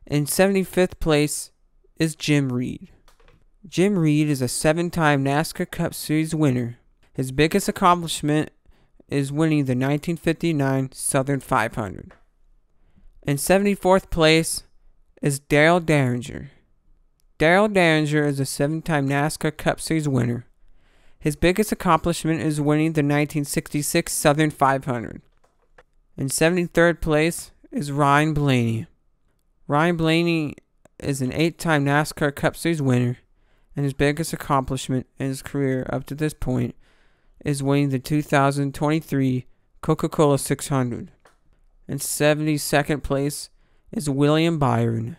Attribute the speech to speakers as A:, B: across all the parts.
A: In 75th place is Jim Reed. Jim Reed is a 7-time NASCAR Cup Series winner. His biggest accomplishment is winning the 1959 Southern 500. In 74th place is Darrell Derringer. Darrell Derringer is a 7-time NASCAR Cup Series winner. His biggest accomplishment is winning the 1966 Southern 500. In 73rd place is Ryan Blaney. Ryan Blaney is an 8-time NASCAR Cup Series winner, and his biggest accomplishment in his career up to this point is winning the 2023 Coca-Cola 600. In 72nd place is William Byron.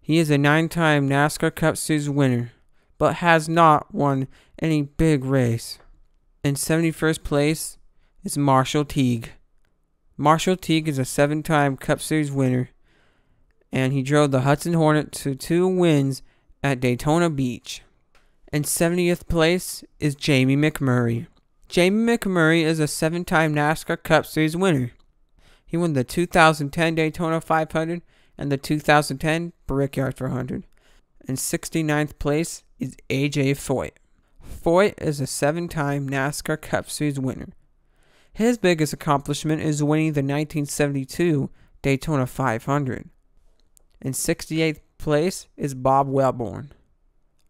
A: He is a 9-time NASCAR Cup Series winner, but has not won any big race. In 71st place is Marshall Teague. Marshall Teague is a 7-time Cup Series winner, and he drove the Hudson Hornet to 2 wins at Daytona Beach. In 70th place is Jamie McMurray. Jamie McMurray is a 7-time NASCAR Cup Series winner. He won the 2010 Daytona 500 and the 2010 Brickyard 400. In 69th place is AJ Foyt. Foyt is a 7-time NASCAR Cup Series winner. His biggest accomplishment is winning the 1972 Daytona 500. In 68th place is Bob Wellborn.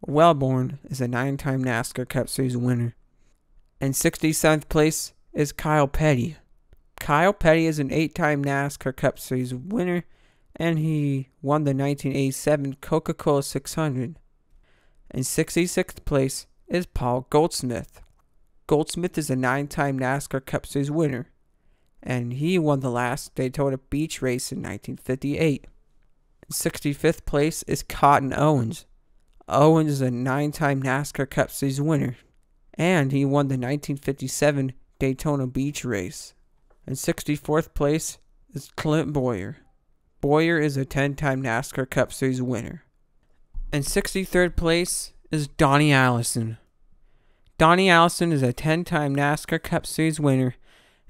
A: Wellborn is a 9-time NASCAR Cup Series winner. In 67th place is Kyle Petty. Kyle Petty is an 8-time NASCAR Cup Series winner, and he won the 1987 Coca-Cola 600. In 66th place is Paul Goldsmith. Goldsmith is a 9-time NASCAR Cup Series winner, and he won the last Daytona Beach race in 1958. In 65th place is Cotton Owens. Owens is a 9-time NASCAR Cup Series winner, and he won the 1957 Daytona Beach race. In 64th place is Clint Bowyer. Bowyer is a 10-time NASCAR Cup Series winner. In 63rd place is Donnie Allison. Donnie Allison is a 10-time NASCAR Cup Series winner,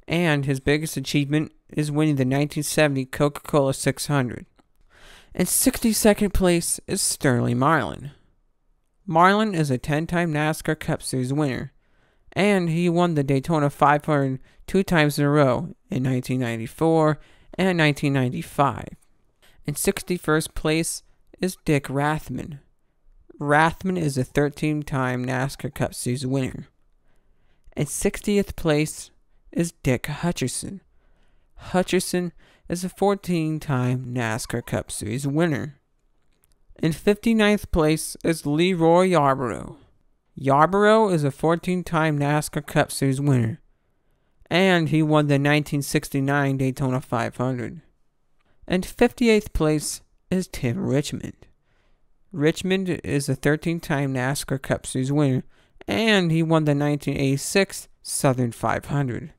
A: and his biggest achievement is winning the 1970 Coca-Cola 600. In 62nd place is Sterling Marlin. Marlin is a 10-time NASCAR Cup Series winner, and he won the Daytona 500 2 times in a row in 1994 and 1995. In 61st place is Dick Rathman. Rathman is a 13-time NASCAR Cup Series winner. In 60th place is Dick Hutcherson. Hutcherson is a 14-time NASCAR Cup Series winner. In 59th place is Leroy Yarborough. Yarborough is a 14-time NASCAR Cup Series winner, and he won the 1969 Daytona 500. In 58th place is Tim Richmond. Richmond is a 13-time NASCAR Cup Series winner, and he won the 1986 Southern 500.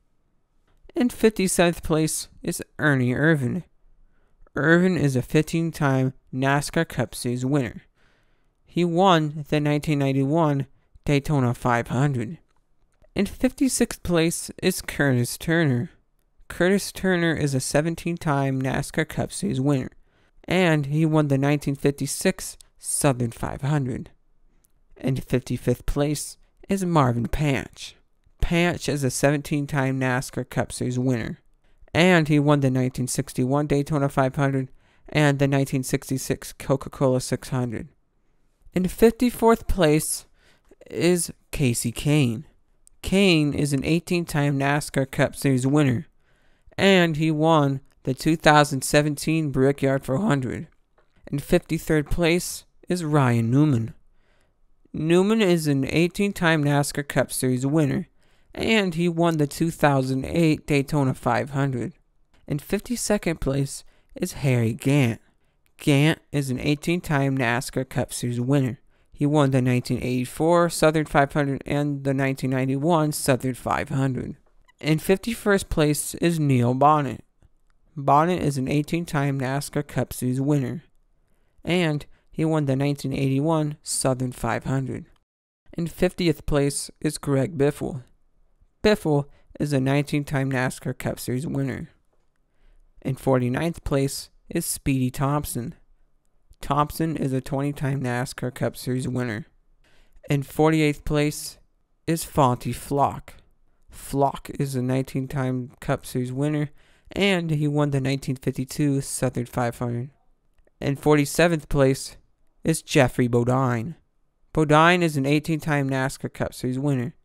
A: In 57th place is Ernie Irvan. Irvan is a 15-time NASCAR Cup Series winner. He won the 1991 Daytona 500. In 56th place is Curtis Turner. Curtis Turner is a 17-time NASCAR Cup Series winner, and he won the 1956 Southern 500. In 55th place is Marvin Patch. Patch is a 17-time NASCAR Cup Series winner, and he won the 1961 Daytona 500 and the 1966 Coca-Cola 600. In 54th place is Casey Kane. Kane is an 18-time NASCAR Cup Series winner, and he won the 2017 Brickyard 400. In 53rd place is Ryan Newman. Newman is an 18-time NASCAR Cup Series winner, and he won the 2008 Daytona 500. In 52nd place is Harry Gant. Gant is an 18-time NASCAR Cup Series winner. He won the 1984 Southern 500 and the 1991 Southern 500. In 51st place is Neil Bonnet. Bonnet is an 18-time NASCAR Cup Series winner, and he won the 1981 Southern 500. In 50th place is Greg Biffle. Biffle is a 19-time NASCAR Cup Series winner. In 49th place is Speedy Thompson. Thompson is a 20-time NASCAR Cup Series winner. In 48th place is Fonty Flock. Flock is a 19-time Cup Series winner, and he won the 1952 Southern 500. In 47th place is Jeffrey Bodine. Bodine is an 18-time NASCAR Cup Series winner,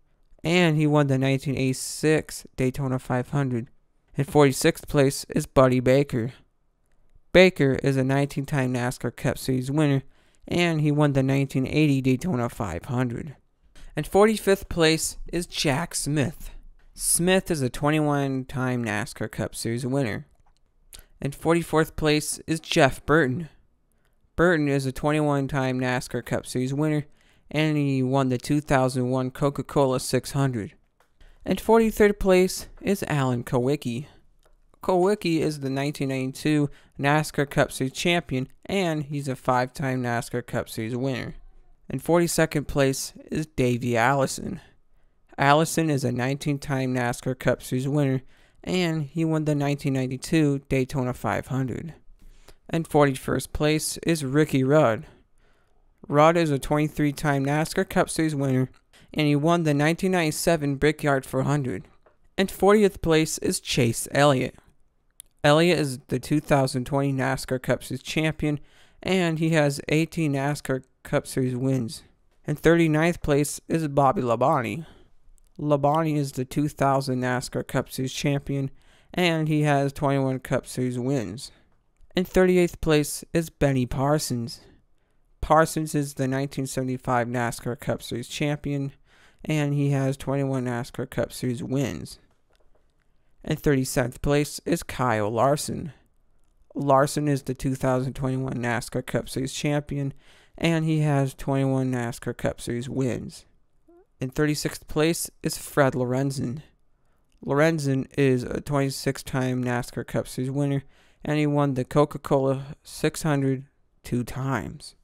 A: and he won the 1986 Daytona 500. In 46th place is Buddy Baker. Baker is a 19-time NASCAR Cup Series winner, and he won the 1980 Daytona 500. In 45th place is Jack Smith. Smith is a 21-time NASCAR Cup Series winner. In 44th place is Jeff Burton. Burton is a 21-time NASCAR Cup Series winner, and he won the 2001 Coca-Cola 600. In 43rd place is Alan Kulwicki. Kulwicki is the 1992 NASCAR Cup Series champion, and he's a 5-time NASCAR Cup Series winner. In 42nd place is Davey Allison. Allison is a 19-time NASCAR Cup Series winner, and he won the 1992 Daytona 500. In 41st place is Ricky Rudd. Rudd is a 23-time NASCAR Cup Series winner, and he won the 1997 Brickyard 400. In 40th place is Chase Elliott. Elliott is the 2020 NASCAR Cup Series champion, and he has 18 NASCAR Cup Series wins. In 39th place is Bobby Labonte. Labonte is the 2000 NASCAR Cup Series champion, and he has 21 Cup Series wins. In 38th place is Benny Parsons. Parsons is the 1975 NASCAR Cup Series champion, and he has 21 NASCAR Cup Series wins. In 37th place is Kyle Larson. Larson is the 2021 NASCAR Cup Series champion, and he has 21 NASCAR Cup Series wins. In 36th place is Fred Lorenzen. Lorenzen is a 26-time NASCAR Cup Series winner, and he won the Coca-Cola 600 2 times.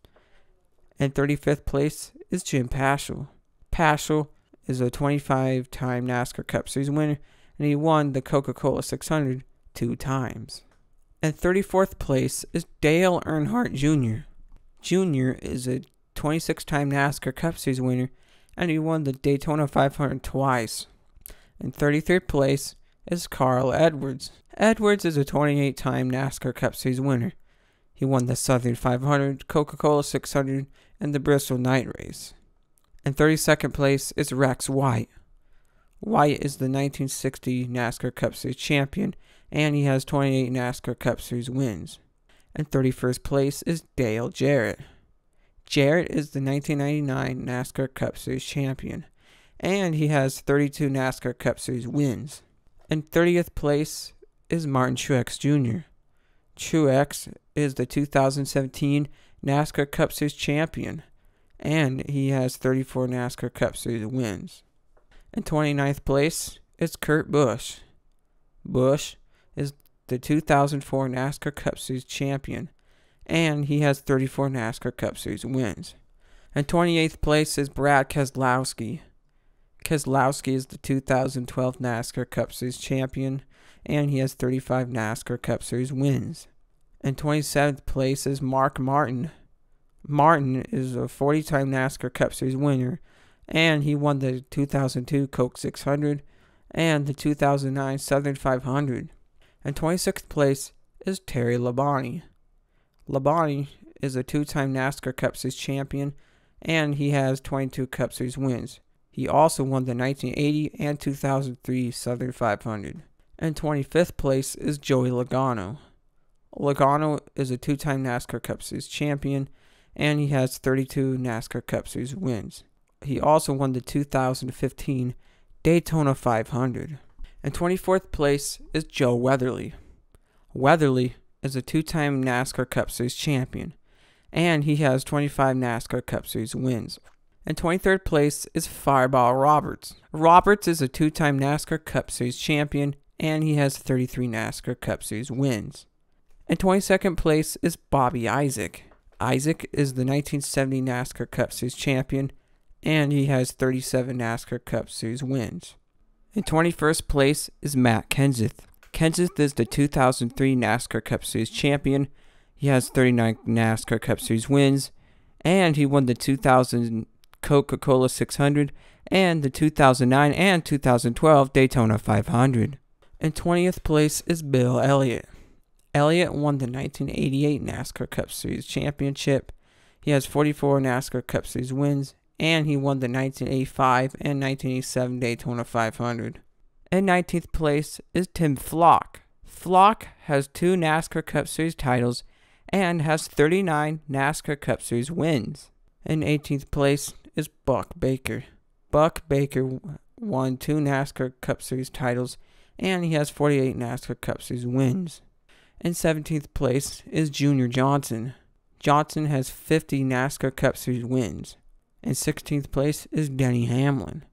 A: In 35th place is Jim Paschal. Paschal is a 25-time NASCAR Cup Series winner, and he won the Coca-Cola 600 2 times. In 34th place is Dale Earnhardt Jr. Jr. is a 26-time NASCAR Cup Series winner, and he won the Daytona 500 twice. In 33rd place is Carl Edwards. Edwards is a 28-time NASCAR Cup Series winner. He won the Southern 500, Coca-Cola 600, and the Bristol Night Race. In 32nd place is Rex White. White is the 1960 NASCAR Cup Series champion, and he has 28 NASCAR Cup Series wins. In 31st place is Dale Jarrett. Jarrett is the 1999 NASCAR Cup Series champion, and he has 32 NASCAR Cup Series wins. In 30th place is Martin Truex Jr. Truex is the 2017 NASCAR Cup Series champion, and he has 34 NASCAR Cup Series wins. In 29th place is Kurt Busch. Busch is the 2004 NASCAR Cup Series champion, and he has 34 NASCAR Cup Series wins. In 28th place is Brad Keselowski. Keselowski is the 2012 NASCAR Cup Series champion, and he has 35 NASCAR Cup Series wins. In 27th place is Mark Martin. Martin is a 40-time NASCAR Cup Series winner, and he won the 2002 Coke 600 and the 2009 Southern 500. In 26th place is Terry Labonte. Labonte is a 2-time NASCAR Cup Series champion, and he has 22 Cup Series wins. He also won the 1980 and 2003 Southern 500. In 25th place is Joey Logano. Logano is a 2-time NASCAR Cup Series champion, and he has 32 NASCAR Cup Series wins. He also won the 2015 Daytona 500. In 24th place is Joe Weatherly. Weatherly is a 2-time NASCAR Cup Series champion, and he has 25 NASCAR Cup Series wins. In 23rd place is Fireball Roberts. Roberts is a 2-time NASCAR Cup Series champion, and he has 33 NASCAR Cup Series wins. In 22nd place is Bobby Isaac. Isaac is the 1970 NASCAR Cup Series champion, and he has 37 NASCAR Cup Series wins. In 21st place is Matt Kenseth. Kenseth is the 2003 NASCAR Cup Series champion. He has 39 NASCAR Cup Series wins, and he won the 2000 Coca-Cola 600 and the 2009 and 2012 Daytona 500. In 20th place is Bill Elliott. Elliott won the 1988 NASCAR Cup Series championship. He has 44 NASCAR Cup Series wins, and he won the 1985 and 1987 Daytona 500. In 19th place is Tim Flock. Flock has 2 NASCAR Cup Series titles and has 39 NASCAR Cup Series wins. In 18th place is Buck Baker. Buck Baker won 2 NASCAR Cup Series titles, and he has 48 NASCAR Cup Series wins. In 17th place is Junior Johnson. Johnson has 50 NASCAR Cup Series wins. In 16th place is Denny Hamlin.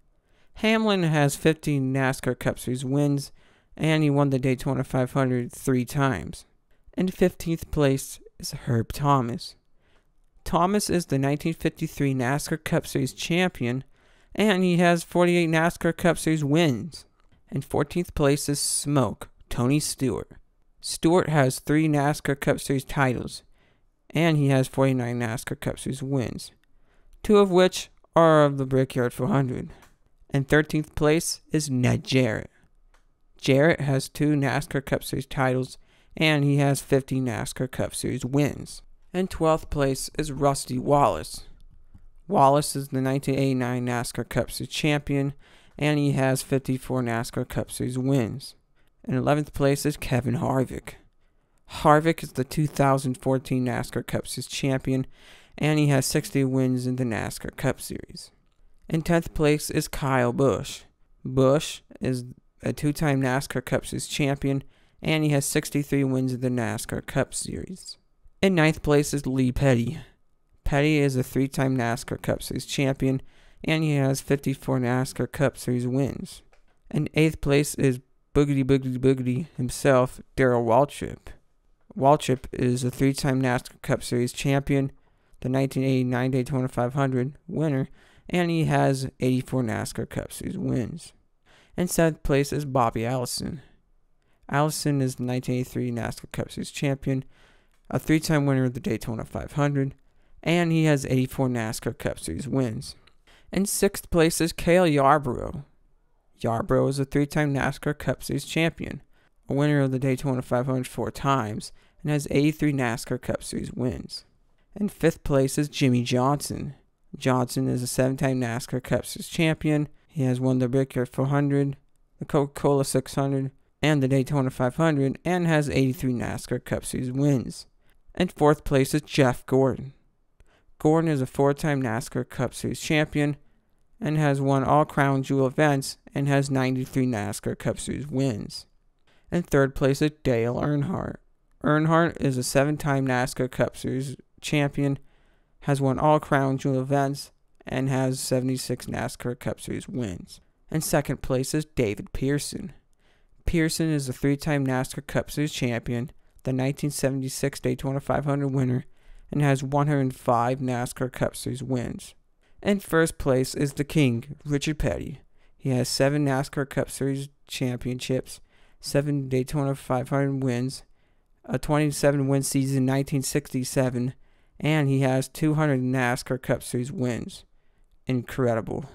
A: Hamlin has 15 NASCAR Cup Series wins, and he won the Daytona 500 3 times. In 15th place is Herb Thomas. Thomas is the 1953 NASCAR Cup Series champion, and he has 48 NASCAR Cup Series wins. In 14th place is Smoke, Tony Stewart. Stewart has 3 NASCAR Cup Series titles, and he has 49 NASCAR Cup Series wins, 2 of which are of the Brickyard 400. In 13th place is Ned Jarrett. Jarrett has 2 NASCAR Cup Series titles, and he has 50 NASCAR Cup Series wins. In 12th place is Rusty Wallace. Wallace is the 1989 NASCAR Cup Series champion, and he has 54 NASCAR Cup Series wins. In 11th place is Kevin Harvick. Harvick is the 2014 NASCAR Cup Series champion, and he has 60 wins in the NASCAR Cup Series. In 10th place is Kyle Busch. Busch is a 2-time NASCAR Cup Series champion, and he has 63 wins in the NASCAR Cup Series. In 9th place is Lee Petty. Petty is a 3-time NASCAR Cup Series champion, and he has 54 NASCAR Cup Series wins. In 8th place is Boogity himself, Darrell Waltrip. Waltrip is a 3-time NASCAR Cup Series champion, the 1989 Daytona 500 winner, and he has 84 NASCAR Cup Series wins. In 7th place is Bobby Allison. Allison is the 1983 NASCAR Cup Series champion, a 3-time winner of the Daytona 500, and he has 84 NASCAR Cup Series wins. In 6th place is Cale Yarborough. Yarborough is a 3-time NASCAR Cup Series champion, a winner of the Daytona 500 4 times, and has 83 NASCAR Cup Series wins. In 5th place is Jimmy Johnson. Johnson is a 7-time NASCAR Cup Series champion. He has won the Brickyard 400, the Coca-Cola 600, and the Daytona 500, and has 83 NASCAR Cup Series wins. In 4th place is Jeff Gordon. Gordon is a 4-time NASCAR Cup Series champion, and has won all Crown Jewel events, and has 93 NASCAR Cup Series wins. In 3rd place is Dale Earnhardt. Earnhardt is a 7-time NASCAR Cup Series champion, has won all Crown Jewel events, and has 76 NASCAR Cup Series wins. In 2nd place is David Pearson. Pearson is a 3-time NASCAR Cup Series champion, the 1976 Daytona 500 winner, and has 105 NASCAR Cup Series wins. In 1st place is the King, Richard Petty. He has 7 NASCAR Cup Series championships, 7 Daytona 500 wins, a 27-win season in 1967, and he has 200 NASCAR Cup Series wins. Incredible.